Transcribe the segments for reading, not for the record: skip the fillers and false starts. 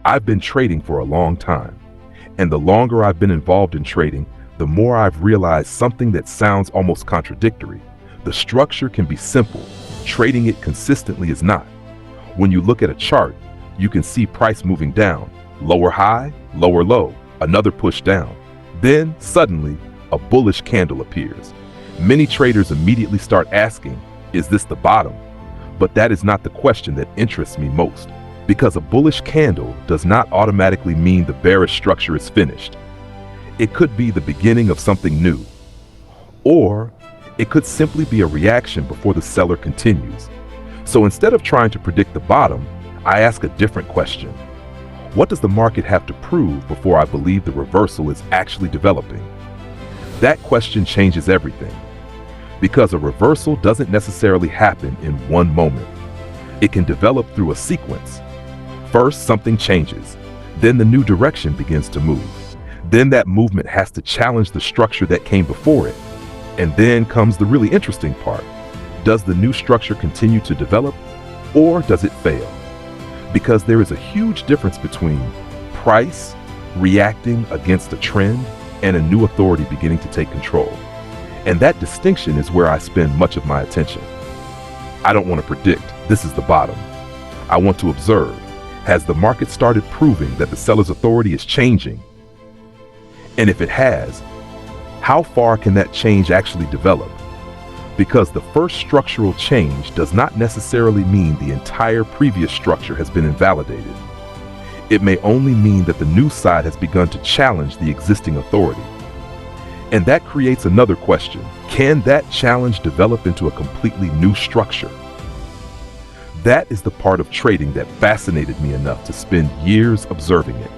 I've been trading for a long time, and the longer I've been involved in trading, the more I've realized something that sounds almost contradictory. The structure can be simple, trading it consistently is not. When you look at a chart, you can see price moving down, lower high, lower low, another push down. Then, suddenly, a bullish candle appears. Many traders immediately start asking, is this the bottom? But that is not the question that interests me most, because a bullish candle does not automatically mean the bearish structure is finished. It could be the beginning of something new, or it could simply be a reaction before the seller continues. So instead of trying to predict the bottom, I ask a different question. What does the market have to prove before I believe the reversal is actually developing? That question changes everything, because a reversal doesn't necessarily happen in one moment. It can develop through a sequence. First, something changes. Then the new direction begins to move. Then that movement has to challenge the structure that came before it. And then comes the really interesting part. Does the new structure continue to develop, or does it fail? Because there is a huge difference between price reacting against a trend and a new authority beginning to take control. And that distinction is where I spend much of my attention. I don't want to predict this is the bottom. I want to observe, has the market started proving that the seller's authority is changing? And if it has, how far can that change actually develop? Because the first structural change does not necessarily mean the entire previous structure has been invalidated. It may only mean that the new side has begun to challenge the existing authority. And that creates another question. Can that challenge develop into a completely new structure? That is the part of trading that fascinated me enough to spend years observing it.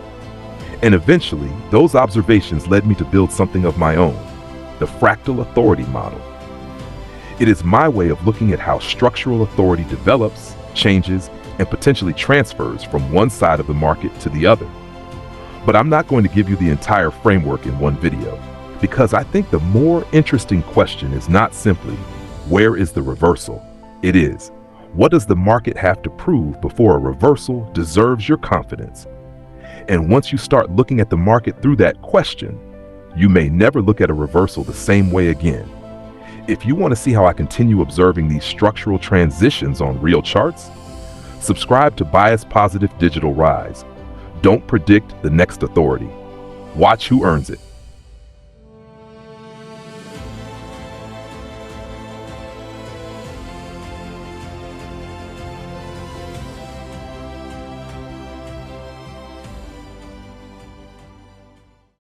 And eventually, those observations led me to build something of my own, the Fractal Authority Model. It is my way of looking at how structural authority develops, changes, and potentially transfers from one side of the market to the other. But I'm not going to give you the entire framework in one video, because I think the more interesting question is not simply, where is the reversal? It is, what does the market have to prove before a reversal deserves your confidence? And once you start looking at the market through that question, you may never look at a reversal the same way again. If you want to see how I continue observing these structural transitions on real charts, subscribe to Bias Positive Digital Rise. Don't predict the next authority. Watch who earns it.